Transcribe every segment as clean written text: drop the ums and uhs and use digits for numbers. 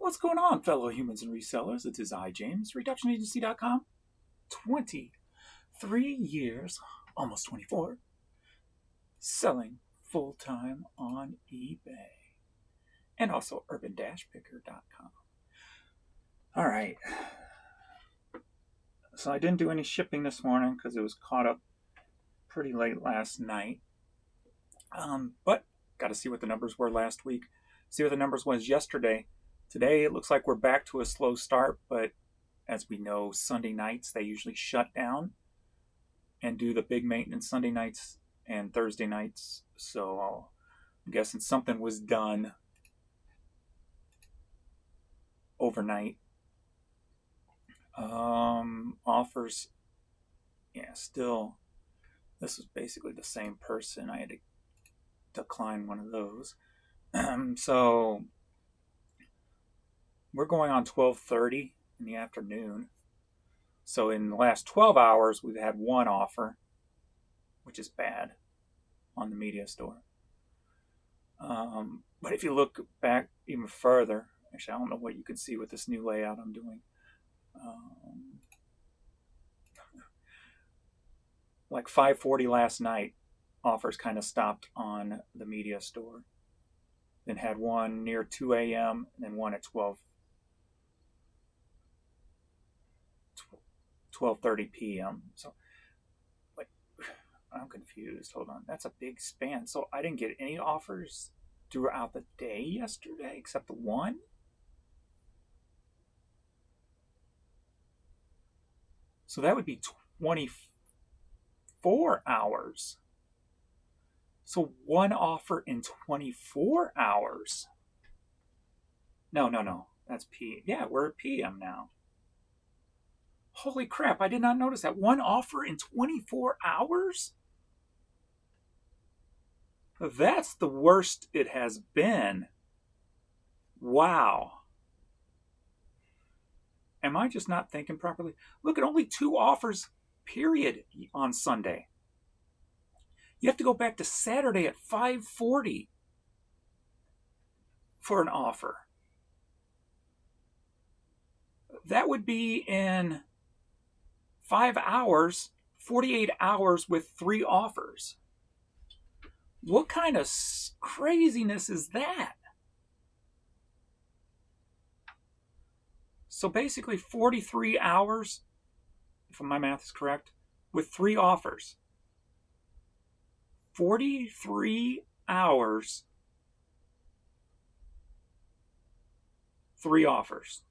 What's going on, fellow humans and resellers? It is I, James, reductionagency.com. 23 years, almost 24, selling full-time on eBay. And also urban-picker.com. All right. So I didn't do any shipping this morning because it was caught up pretty late last night. But got to see what the numbers were last week. See what the numbers was yesterday. Today it looks like we're back to a slow start, but as we know, Sunday nights they usually shut down and do the big maintenance Sunday nights and Thursday nights. So I'm guessing something was done overnight. Offers, yeah, still, this was basically the same person. I had to decline one of those. So we're going on 12:30 in the afternoon. So in the last 12 hours, we've had one offer, which is bad, on the media store. But if you look back even further, actually, I don't know what you can see with this new layout I'm doing. Like 5:40 last night, offers kind of stopped on the media store. Then had one near 2 a.m. and then one at 12:30 p.m. So, like, I'm confused. Hold on. That's a big span. So I didn't get any offers throughout the day yesterday except the one? So that would be 24 hours. So one offer in 24 hours. No. That's P. Yeah, we're at PM now. Holy crap, I did not notice that. One offer in 24 hours? That's the worst it has been. Wow. Am I just not thinking properly? Look at only 2 offers, period, on Sunday. You have to go back to Saturday at 5:40 for an offer. That would be in 5 hours, 48 hours with 3 offers. What kind of craziness is that? So basically 43 hours, if my math is correct, with 3 offers. 43 hours, 3 offers.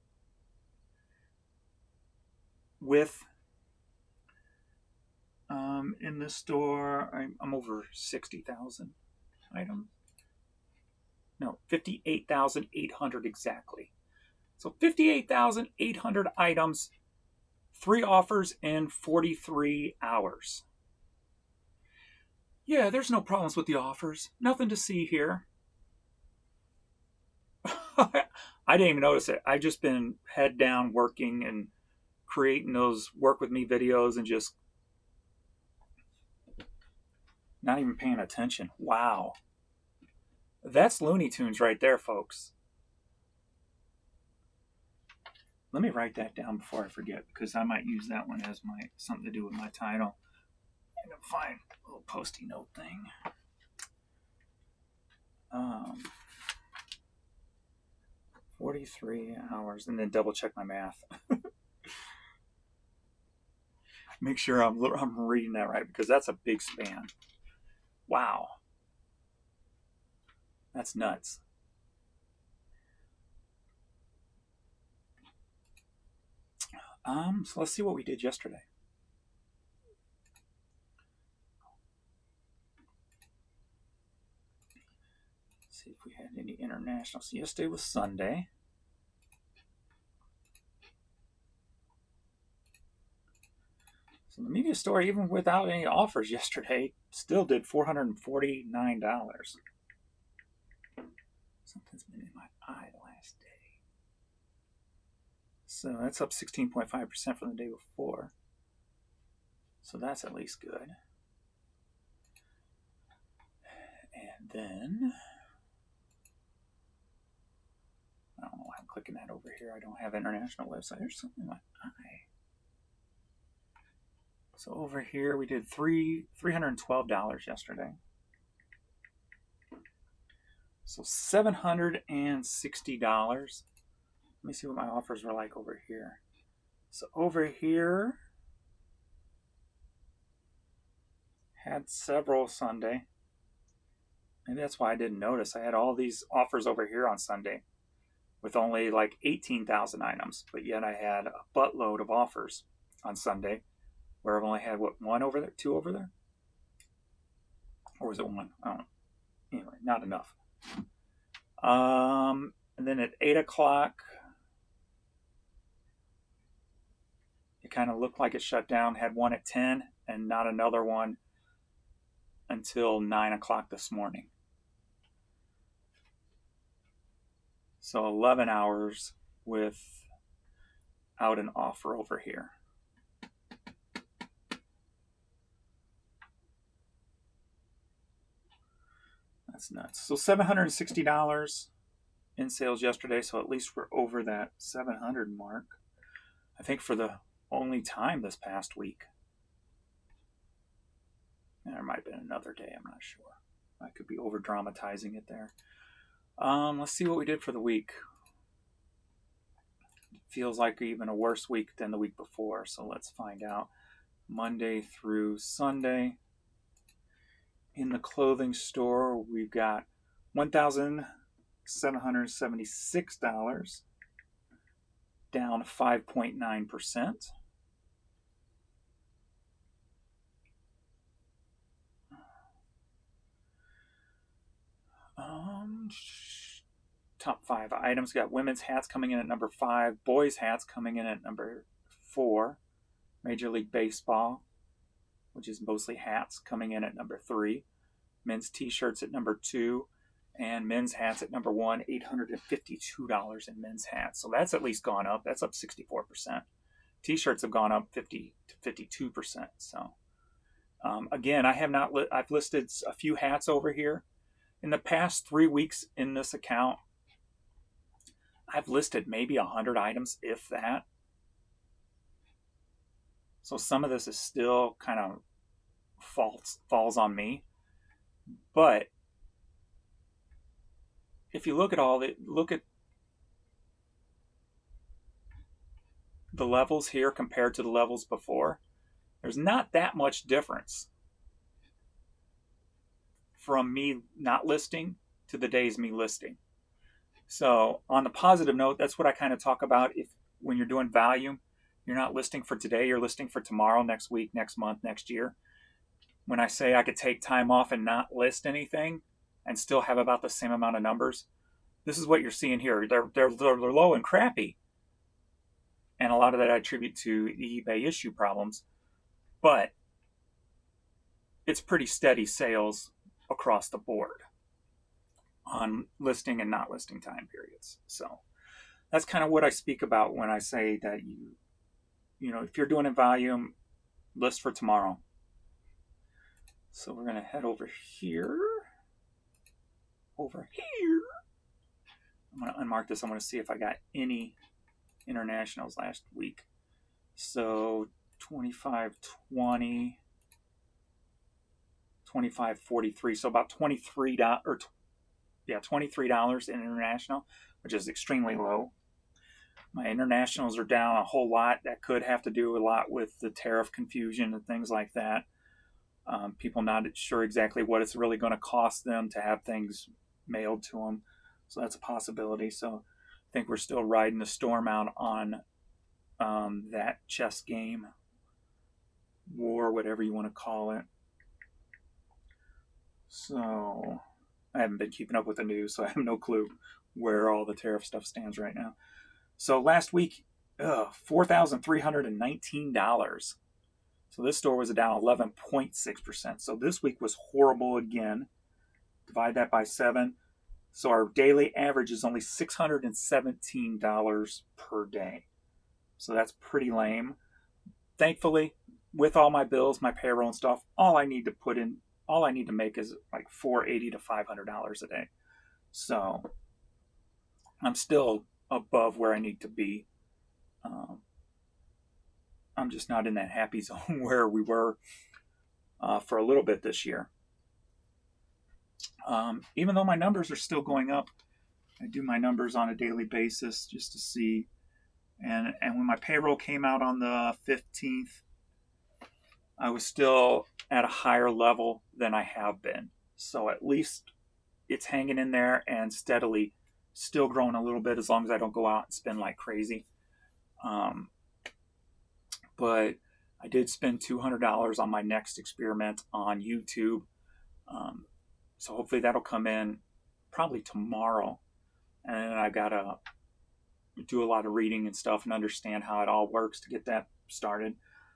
With, in the store, I'm over 60,000 items. No, 58,800 exactly. So 58,800 items, 3 offers in 43 hours. Yeah, there's no problems with the offers. Nothing to see here. I didn't even notice it. I've just been head down working and creating those work with me videos and just not even paying attention. Wow. That's Looney Tunes right there, folks. Let me write that down before I forget, because I might use that one as my something to do with my title. I'm gonna find a little post-it note thing. 43 hours, and then double check my math. Make sure I'm reading that right, because that's a big span. Wow. That's nuts. So let's see what we did yesterday. Let's see if we had any international. So yesterday was Sunday. So the media store, even without any offers yesterday, still did $449. Something's been in my eye the last day. So that's up 16.5% from the day before. So that's at least good. And then, I don't know why I'm clicking looking at over here? I don't have international website. There's something in my eye. So over here we did $312 yesterday. So $760. Let me see what my offers were like over here. So over here had several Sunday. And that's why I didn't notice. I had all these offers over here on Sunday with only like 18,000 items. But yet I had a buttload of offers on Sunday where I've only had, what, one over there? Two over there? Or was it one? I don't know. Anyway, not enough. And then at 8 o'clock, it kind of looked like it shut down. Had one at 10 and not another one until 9 o'clock this morning. So 11 hours without an offer over here. That's nuts. So $760 in sales yesterday. So at least we're over that 700 mark. I think for the only time this past week. There might have been another day. I'm not sure. I could be over dramatizing it there. Let's see what we did for the week. It feels like even a worse week than the week before. So let's find out. Monday through Sunday. In the clothing store, we've got $1,776, down 5.9%. Top 5 items. Got women's hats coming in at number 5, boys' hats coming in at number 4, Major League Baseball, which is mostly hats, coming in at number 3. Men's t-shirts at number 2. And men's hats at number 1, $852 in men's hats. So that's at least gone up. That's up 64%. T-shirts have gone up 50 to 52%. So again, I've listed a few hats over here. In the past 3 weeks in this account, I've listed maybe 100 items, if that. So some of this is still kind of falls on me. But if you look at the levels here compared to the levels before, there's not that much difference from me not listing to the days me listing. So on the positive note, that's what I kind of talk about. If when you're doing volume, you're not listing for today, you're listing for tomorrow, next week, next month, next year. When I say I could take time off and not list anything and still have about the same amount of numbers, this is what you're seeing here. They're low and crappy. And a lot of that I attribute to the eBay issue problems. But it's pretty steady sales across the board on listing and not listing time periods. So that's kind of what I speak about when I say that you know, if you're doing a volume, list for tomorrow. So we're going to head over here. Over here. I'm going to unmark this. I'm going to see if I got any internationals last week. So 25.20, 25.43. So about $23 in international, which is extremely low. My internationals are down a whole lot. That could have to do a lot with the tariff confusion and things like that. People not sure exactly what it's really going to cost them to have things mailed to them. So that's a possibility. So I think we're still riding the storm out on that chess game, war, whatever you want to call it. So I haven't been keeping up with the news, so I have no clue where all the tariff stuff stands right now. So last week, $4,319. So this store was down 11.6%. So this week was horrible again. Divide that by 7. So our daily average is only $617 per day. So that's pretty lame. Thankfully, with all my bills, my payroll and stuff, all I need to make is like $480 to $500 a day. So I'm still above where I need to be. I'm just not in that happy zone where we were for a little bit this year. Even though my numbers are still going up, I do my numbers on a daily basis just to see. And when my payroll came out on the 15th, I was still at a higher level than I have been. So at least it's hanging in there and steadily still growing a little bit, as long as I don't go out and spend like crazy. But I did spend $200 on my next experiment on YouTube. So hopefully that'll come in probably tomorrow. And I got to do a lot of reading and stuff and understand how it all works to get that started.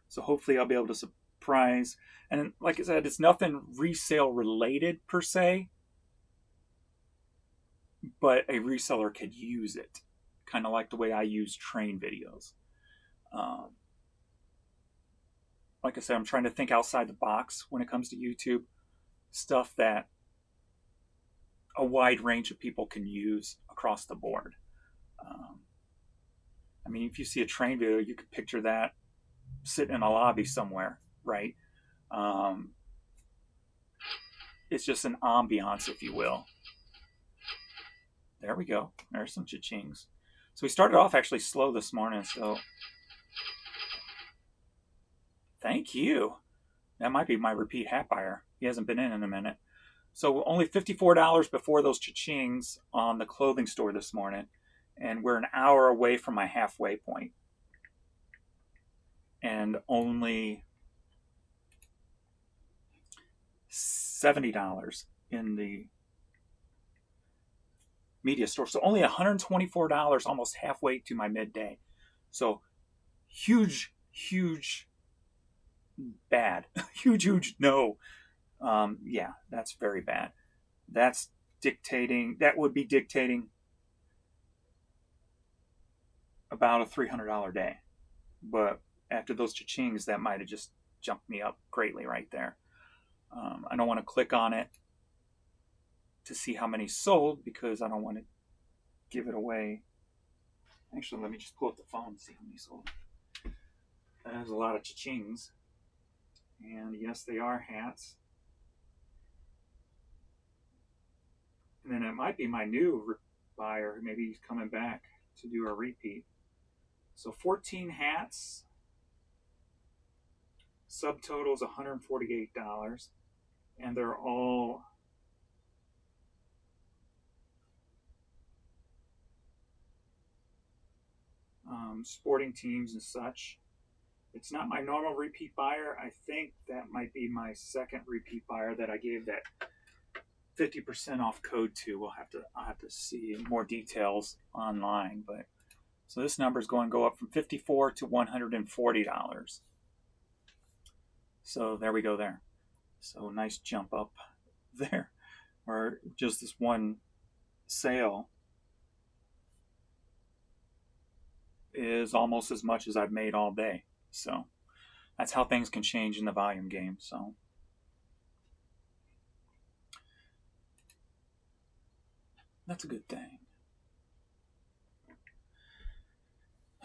So hopefully I'll be able to surprise. And like I said, it's nothing resale related per se, but a reseller could use it, kind of like the way I use train videos. Like I said, I'm trying to think outside the box when it comes to YouTube, stuff that a wide range of people can use across the board. I mean, if you see a train video, you could picture that sitting in a lobby somewhere, right? It's just an ambiance, if you will. There we go. There's some cha-chings. So we started off actually slow this morning, so thank you. That might be my repeat hat buyer. He hasn't been in a minute. So only $54 before those cha-chings on the clothing store this morning. And we're an hour away from my halfway point. And only $70 in the media store. So only $124, almost halfway to my midday. So huge bad. huge no. Yeah, that's very bad. That would be dictating about a $300 day. But after those cha-chings, that might have just jumped me up greatly right there. I don't want to click on it to see how many sold because I don't want to give it away. Actually, let me just pull up the phone and see how many sold. There's a lot of cha-chings. And yes, they are hats. And then it might be my new buyer. Maybe he's coming back to do a repeat. So 14 hats. Subtotal is $148. And they're all sporting teams and such. It's not my normal repeat buyer. I think that might be my second repeat buyer that I gave that 50% off code to. I'll have to see more details online, but so this number is going to go up from $54 to $140. So there we go there. So nice jump up there. Or just this one sale is almost as much as I've made all day. So that's how things can change in the volume game. So that's a good thing.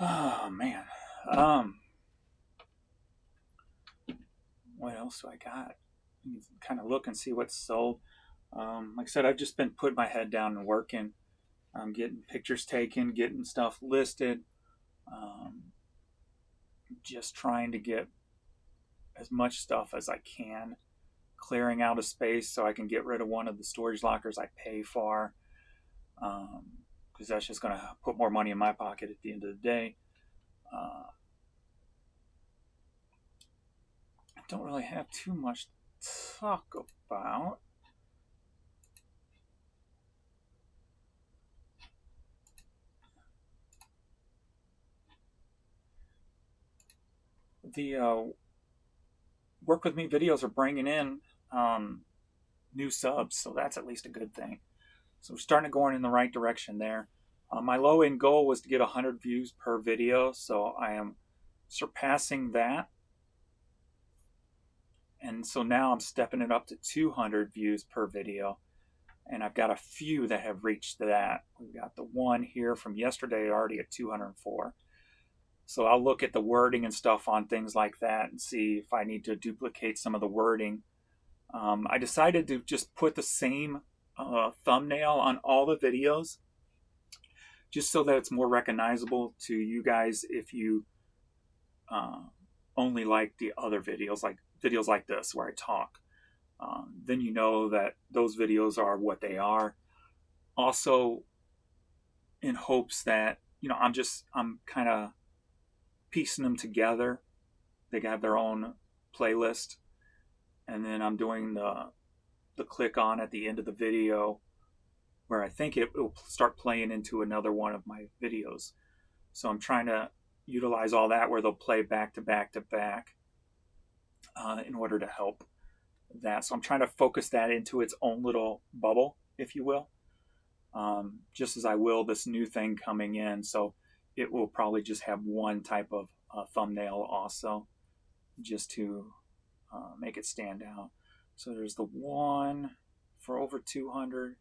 Oh man. What else do I got? Kind of look and see what's sold. Like I said, I've just been putting my head down and working. I'm getting pictures taken, getting stuff listed. Just trying to get as much stuff as I can, clearing out a space so I can get rid of one of the storage lockers I pay for, because that's just going to put more money in my pocket at the end of the day. I don't really have too much to talk about. The work with me videos are bringing in new subs, so that's at least a good thing. So we're starting to go in the right direction there. My low end goal was to get 100 views per video, so I am surpassing that. And so now I'm stepping it up to 200 views per video. and I've got a few that have reached that. We've got the one here from yesterday already at 204. So I'll look at the wording and stuff on things like that and see if I need to duplicate some of the wording. I decided to just put the same thumbnail on all the videos, just so that it's more recognizable to you guys if you only like the other videos like this where I talk. Then you know that those videos are what they are. Also, in hopes that, I'm kind of piecing them together. They have their own playlist, and then I'm doing the click on at the end of the video where I think it will start playing into another one of my videos. So I'm trying to utilize all that where they'll play back to back to back in order to help that. So I'm trying to focus that into its own little bubble, if you will, just as I will this new thing coming in. So it will probably just have one type of thumbnail also, just to make it stand out. So there's the one for over 200.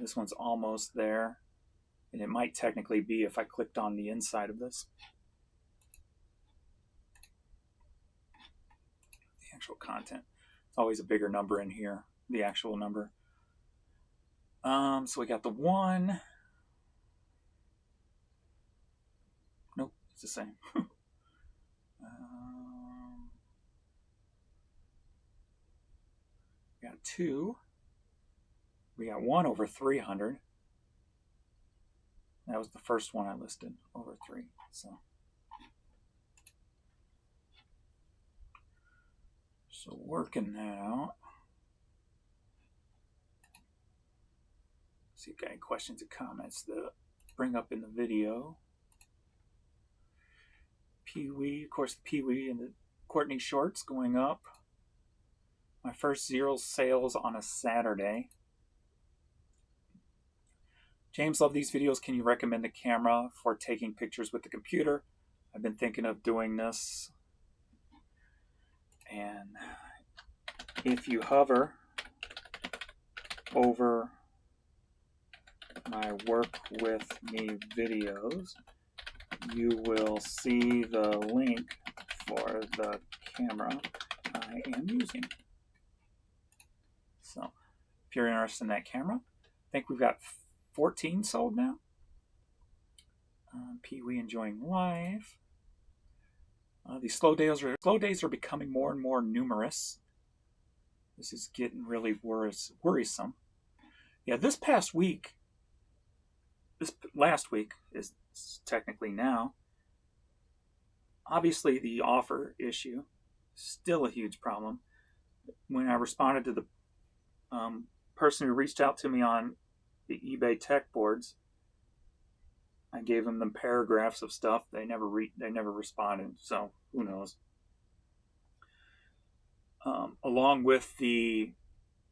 This one's almost there. And it might technically be if I clicked on the inside of this. The actual content. It's always a bigger number in here, the actual number. So we got the one. Nope, it's the same. We got two. We got one over 300. That was the first one I listed, over 3. So working that out. See if you got any questions or comments to bring up in the video. Pee-wee, of course, the Pee-wee and the Courtney shorts going up. My first zero sales on a Saturday. James, love these videos. Can you recommend a camera for taking pictures with the computer? I've been thinking of doing this. And if you hover over my work with me videos, you will see the link for the camera I am using. So if you're interested in that camera, I think we've got 14 sold now. Pee-wee enjoying life. These slow days are becoming more and more numerous. This is getting really worrisome. Yeah, this last week is technically now. Obviously, the offer issue still a huge problem. When I responded to the person who reached out to me on the eBay tech boards, I gave them the paragraphs of stuff. They never responded. So who knows? Along with the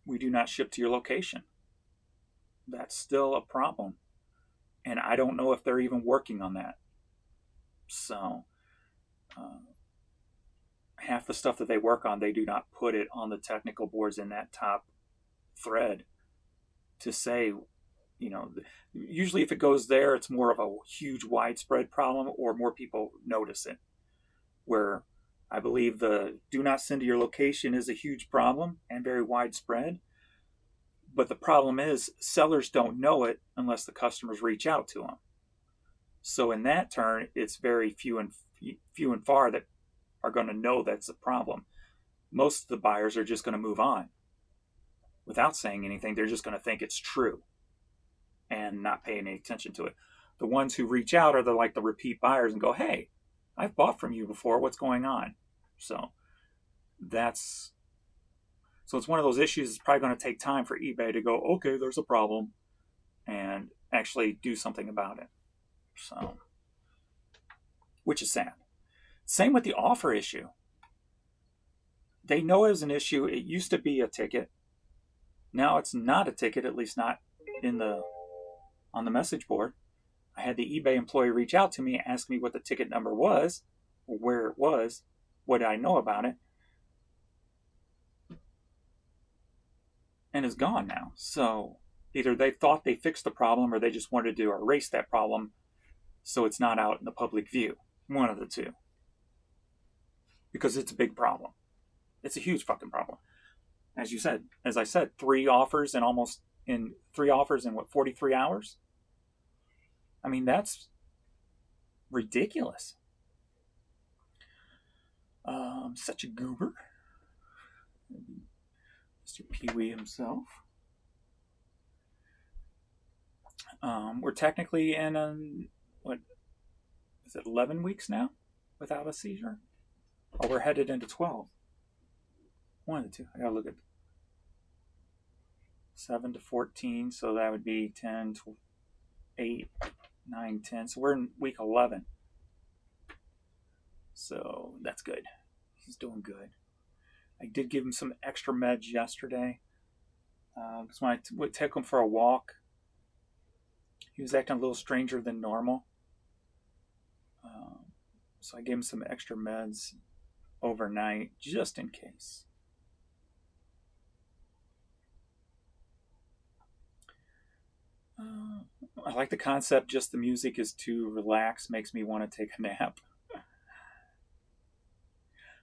"we do not ship to your location," that's still a problem, and I don't know if they're even working on that. So half the stuff that they work on, they do not put it on the technical boards in that top thread to say, usually if it goes there, it's more of a huge widespread problem or more people notice it. Where I believe the "do not send to your location" is a huge problem and very widespread. But the problem is sellers don't know it unless the customers reach out to them. So in that turn, it's very few and far that are going to know that's a problem. Most of the buyers are just going to move on without saying anything. They're just going to think it's true and not pay any attention to it. The ones who reach out are the repeat buyers and go, "Hey, I've bought from you before. What's going on?" So it's one of those issues. It's probably going to take time for eBay to go, "Okay, there's a problem," and actually do something about it. So, which is sad. Same with the offer issue. They know it was an issue. It used to be a ticket. Now it's not a ticket, at least not on the message board. I had the eBay employee reach out to me, ask me what the ticket number was, or where it was, what did I know about it, and it's gone now. So Either they thought they fixed the problem or they just wanted to erase that problem so it's not out in the public view. One of the two. Because it's a big problem. It's a huge fucking problem. As I said, 3 offers in what, 43 hours? I mean, that's ridiculous. Such a goober. Mr. Pee-wee himself. We're technically in, what is it, 11 weeks now without a seizure? Or we're headed into 12. One of the two. I gotta look at 7 to 14, so that would be 10, 8, 9, 10. So we're in week 11. So that's good. He's doing good. I did give him some extra meds yesterday. Because when I would take him for a walk, he was acting a little stranger than normal. So I gave him some extra meds overnight, just in case. I like the concept, just the music is too relaxed, makes me want to take a nap.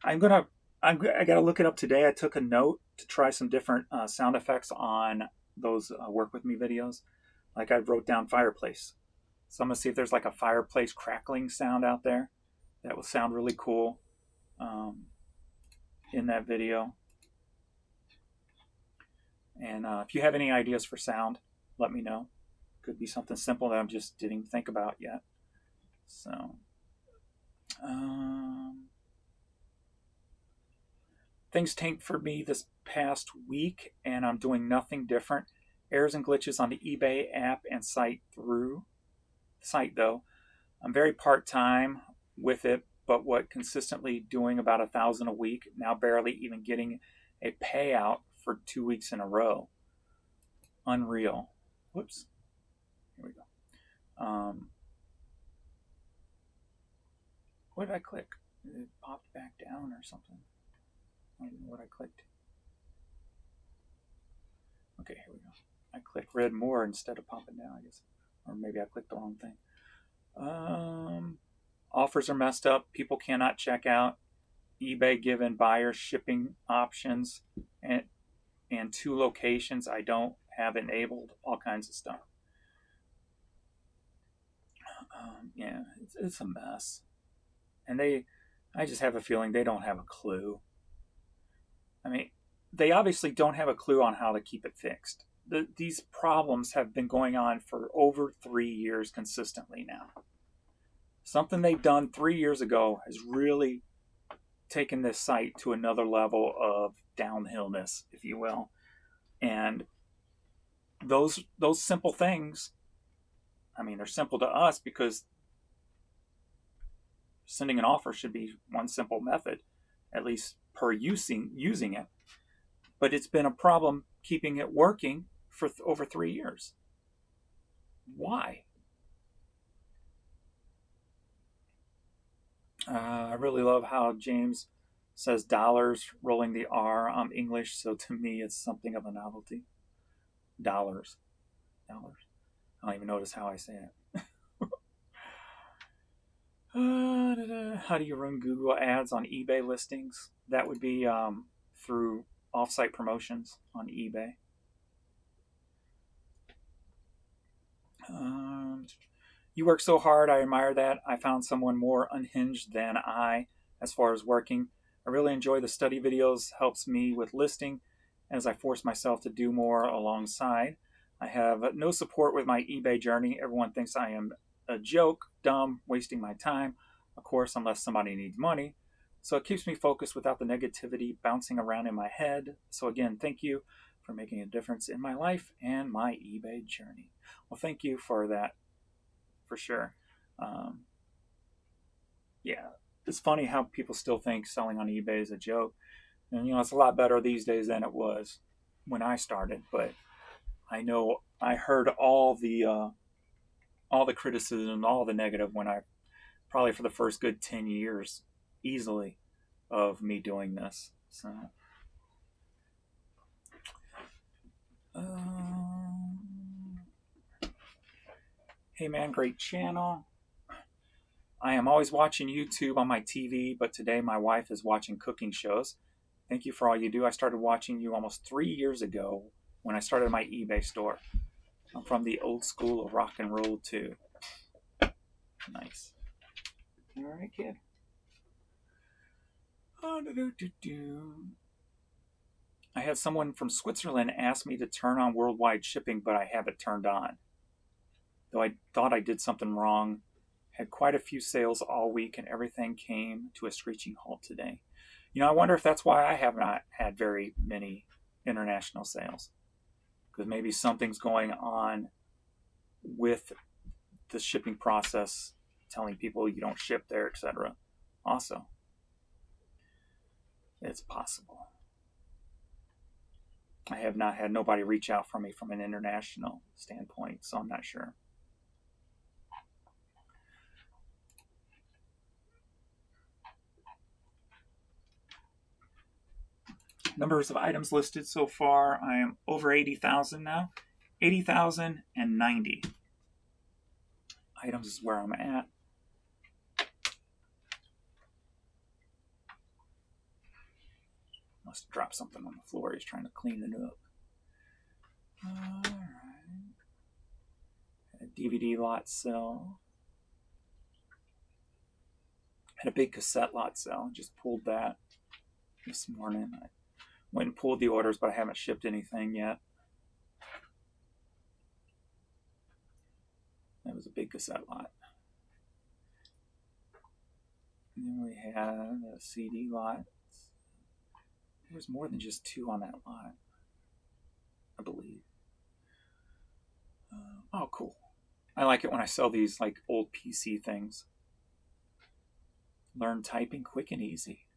I gotta look it up today. I took a note to try some different sound effects on those Work With Me videos. Like I wrote down fireplace. So I'm gonna see if there's like a fireplace crackling sound out there. That will sound really cool in that video. And if you have any ideas for sound, let me know. Could be something simple that I just didn't think about yet. So, things tanked for me this past week, and I'm doing nothing different. Errors and glitches on the eBay app and site though. I'm very part-time with it, but consistently doing about 1,000 a week, now barely even getting a payout for 2 weeks in a row. Unreal. Whoops. Here we go. What did I click? It popped back down or something. I don't know what I clicked. Okay, here we go. I clicked read more instead of popping down, I guess. Or maybe I clicked the wrong thing. Offers are messed up. People cannot check out. eBay given buyers shipping options and 2 locations I don't have enabled. All kinds of stuff. Yeah, it's a mess. And I just have a feeling they don't have a clue. I mean, they obviously don't have a clue on how to keep it fixed. These problems have been going on for over 3 years consistently now. Something they've done 3 years ago has really taken this site to another level of downhillness, if you will. And those simple things, I mean, they're simple to us because sending an offer should be one simple method, at least per using it. But it's been a problem keeping it working for over 3 years. Why? I really love how James says dollars, rolling the R. I'm English, so to me it's something of a novelty. Dollars. I don't even notice how I say it. How do you run Google ads on eBay listings? That would be through offsite promotions on eBay. You work so hard. I admire that. I found someone more unhinged than I as far as working. I really enjoy the study videos. Helps me with listing as I force myself to do more alongside. I have no support with my eBay journey. Everyone thinks I am a joke, dumb, wasting my time. Of course, unless somebody needs money. So it keeps me focused without the negativity bouncing around in my head. So again, thank you for making a difference in my life and my eBay journey. Well, thank you for that, for sure. Yeah, it's funny how people still think selling on eBay is a joke. And, it's a lot better these days than it was when I started. But I know I heard all the criticism, all the negative when I, probably for the first good 10 years, easily, of me doing this. So, Hey man, great channel. I am always watching YouTube on my TV, but today my wife is watching cooking shows. Thank you for all you do. I started watching you almost 3 years ago when I started my eBay store. I'm from the old school of rock and roll too. Nice. All right, kid. I had someone from Switzerland ask me to turn on worldwide shipping, but I have it turned on. Though I thought I did something wrong, had quite a few sales all week and everything came to a screeching halt today. I wonder if that's why I have not had very many international sales. Because maybe something's going on with the shipping process, telling people you don't ship there, etc. Also, it's possible. I have not had nobody reach out for me from an international standpoint, so I'm not sure. Numbers of items listed so far, I am over 80,000 now. 80,090 items is where I'm at. Must have dropped something on the floor. He's trying to clean it up. Alright. Had a DVD lot sell. Had a big cassette lot sell. Just pulled that this morning. I went and pulled the orders, but I haven't shipped anything yet. That was a big cassette lot. And then we had a CD lot. There was more than just 2 on that lot, I believe. Oh, cool. I like it when I sell these like old PC things. Learn typing quick and easy.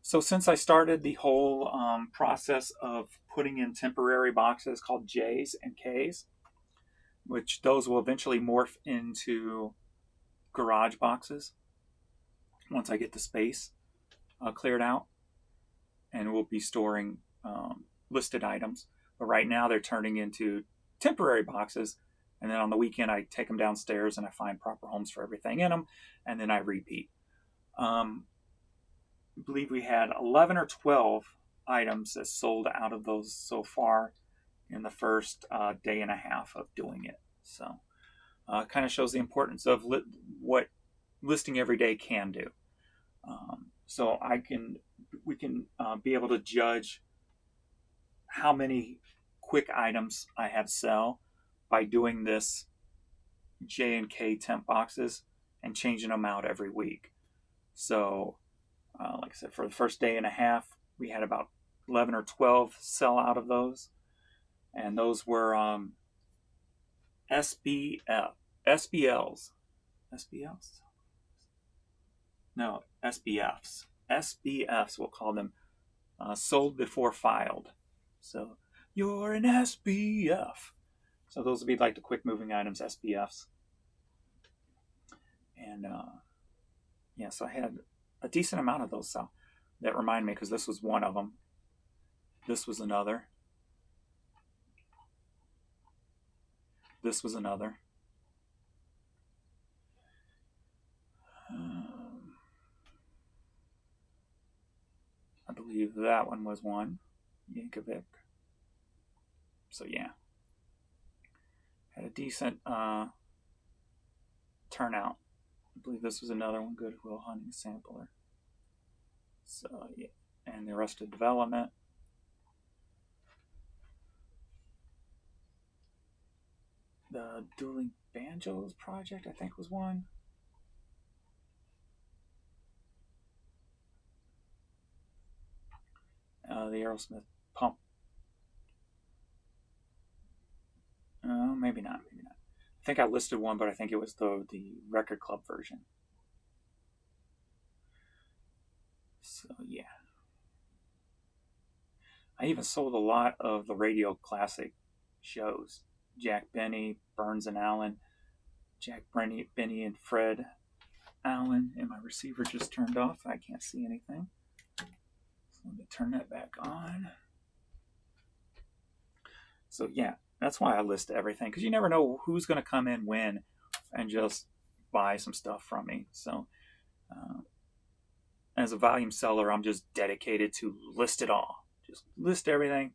So since I started the whole process of putting in temporary boxes called J's and K's, which those will eventually morph into garage boxes once I get the space cleared out, and we'll be storing listed items. But right now they're turning into temporary boxes, and then on the weekend I take them downstairs and I find proper homes for everything in them, and then I repeat. I believe we had 11 or 12 items that sold out of those so far in the first day and a half of doing it. So it kind of shows the importance of what listing every day can do. So we can be able to judge how many quick items I have sell by doing this J and K temp boxes and changing them out every week. So like I said, for the first day and a half, we had about 11 or 12 sell out of those. And those were SBLs. SBLs? No, SBFs. SBFs, we'll call them. Sold before filed. So, you're an SBF. So those would be like the quick moving items, SBFs. And yeah, so I had a decent amount of those. So that remind me, because this was one of them. This was another. This was another. I believe that one was one. Yankovic. So yeah. Had a decent turnout. I believe this was another one, Goodwill Hunting Sampler. So yeah. And the Arrested Development. The Dueling Banjos project, I think, was one. The Aerosmith Pump. Maybe not. I think I listed one, but I think it was the Record Club version. So yeah. I even sold a lot of the Radio Classic shows. Jack Benny, Burns and Allen, Jack Benny and Fred Allen, and my receiver just turned off. I can't see anything. So let me turn that back on. So yeah, that's why I list everything, because you never know who's going to come in when and just buy some stuff from me. So uh, as a volume seller, I'm just dedicated to list it all. Just list everything.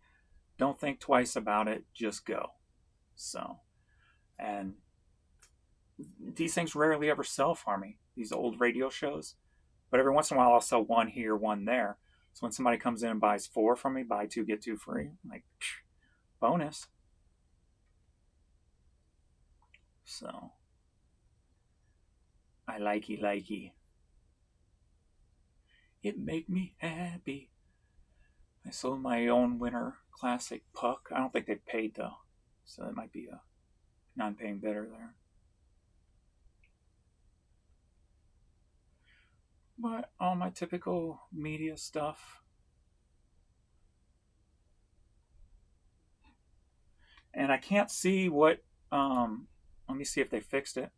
Don't think twice about it. Just go. So, and these things rarely ever sell for me, these old radio shows. But every once in a while, I'll sell one here, one there. So when somebody comes in and buys 4 from me, buy 2, get 2 free. I'm like, bonus. So, I likey. It make me happy. I sold my own Winter Classic puck. I don't think they paid though, so that might be a non-paying bidder there. But all my typical media stuff. And I can't see what. Let me see if they fixed it.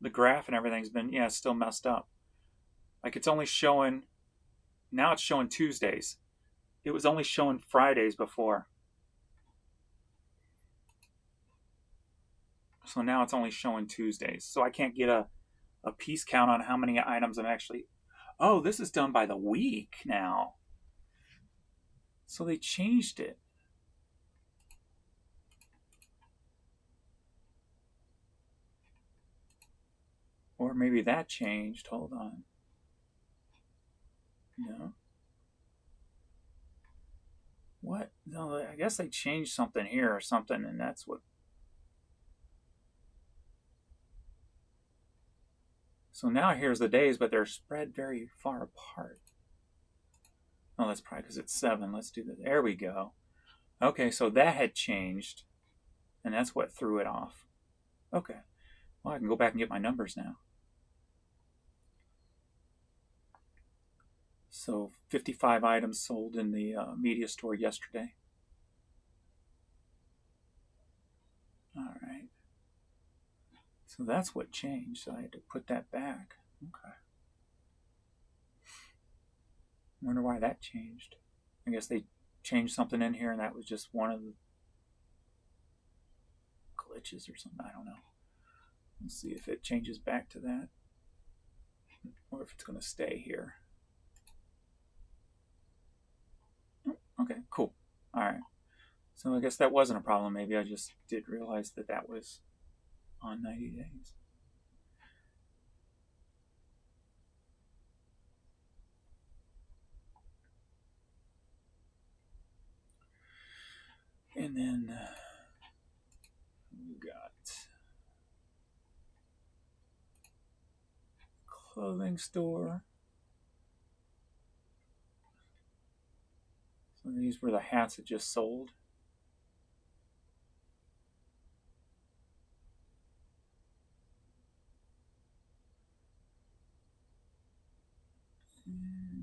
The graph and everything's been, it's still messed up. Like it's only showing, now it's showing Tuesdays. It was only showing Fridays before. So now it's only showing Tuesdays. So I can't get a piece count on how many items I'm actually. Oh, this is done by the week now. So they changed it. Or maybe that changed. Hold on. No. What? No, I guess they changed something here or something, and that's what. So now here's the days, but they're spread very far apart. Oh, that's probably because it's 7. Let's do that. There we go. Okay, so that had changed, and that's what threw it off. Okay. Well, I can go back and get my numbers now. So 55 items sold in the media store yesterday. All right. So that's what changed. So I had to put that back. Okay. Wonder why that changed. I guess they changed something in here, and that was just one of the glitches or something. I don't know. Let's see if it changes back to that, or if it's going to stay here. Okay, cool. All right. So I guess that wasn't a problem. Maybe I just did realize that that was on 90 days. And then we got clothing store. So these were the hats that just sold.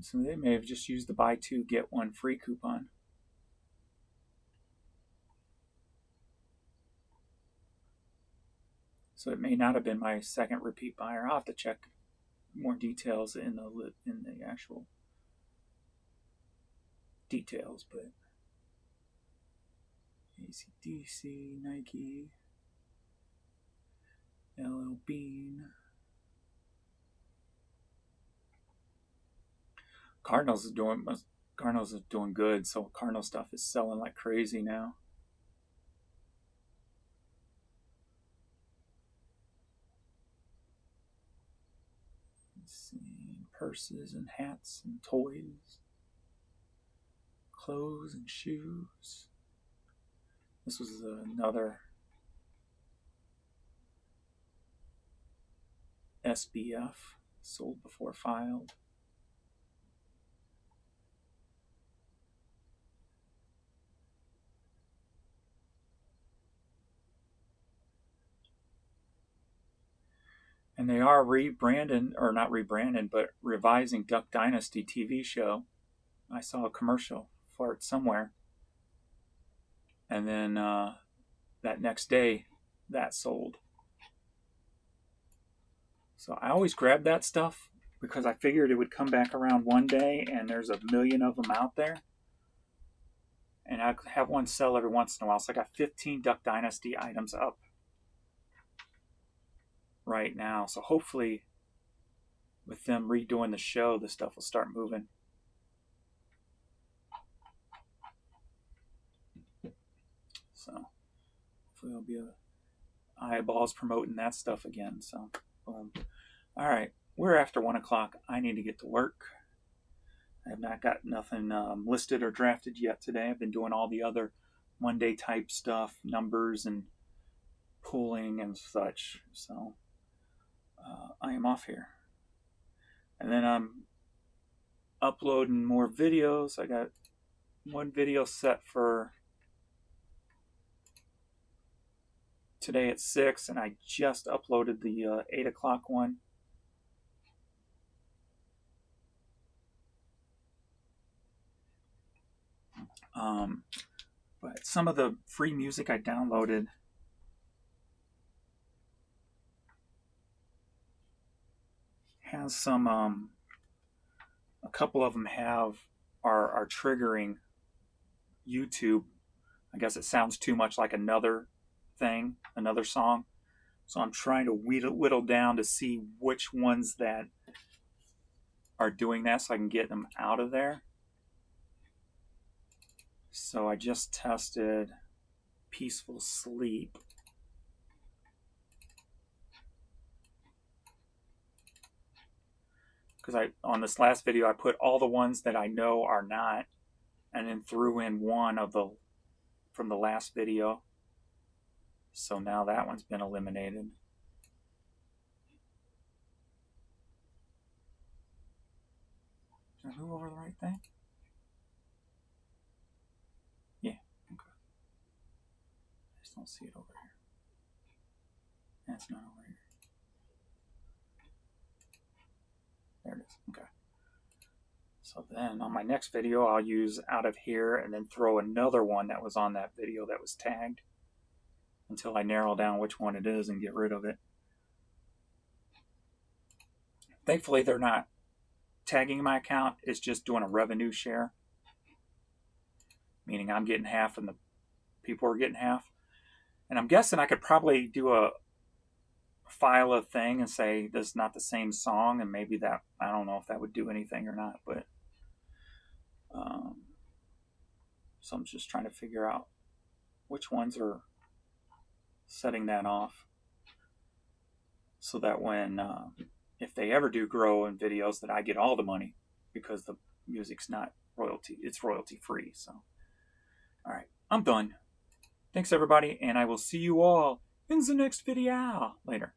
So they may have just used the buy 2, get 1 free coupon. So it may not have been my second repeat buyer. I'll have to check more details in the actual details, but AC/DC, Nike, LL Bean. Cardinals is doing good, so Cardinal stuff is selling like crazy now. Let's see, purses and hats and toys, clothes and shoes. This was another SBF, sold before filed. And they are rebranding, or not rebranding, but revising Duck Dynasty TV show. I saw a commercial for it somewhere. And then that next day, that sold. So I always grab that stuff because I figured it would come back around one day, and there's a million of them out there. and I have one sell every once in a while. So I got 15 Duck Dynasty items up right now. So hopefully with them redoing the show, the stuff will start moving. So hopefully there'll be eyeballs promoting that stuff again. So boom. All right, we're after 1 o'clock. I need to get to work. I have not got nothing listed or drafted yet today. I've been doing all the other Monday type stuff, numbers and pooling and such. So I am off here. And then I'm uploading more videos. I got one video set for today at 6, and I just uploaded the 8 o'clock one. But some of the free music I downloaded has some, a couple of them are triggering YouTube. I guess it sounds too much like another thing, another song. So I'm trying to whittle down to see which ones that are doing that so I can get them out of there. So I just tested Peaceful Sleep. Because on this last video I put all the ones that I know are not, and then threw in one of the from the last video. So now that one's been eliminated. Did I move over the right thing? Yeah, okay. I just don't see it over here. That's not over here. There it is, okay. So then on my next video, I'll use out of here and then throw another one that was on that video that was tagged until I narrow down which one it is and get rid of it. Thankfully, they're not tagging my account. It's just doing a revenue share, meaning I'm getting half and the people are getting half. And I'm guessing I could probably do a file a thing and say this is not the same song, and maybe that, I don't know if that would do anything or not, but so I'm just trying to figure out which ones are setting that off so that when if they ever do grow in videos, that I get all the money, because the music's not royalty, it's royalty free. So all right, I'm done. Thanks everybody, and I will see you all in the next video later.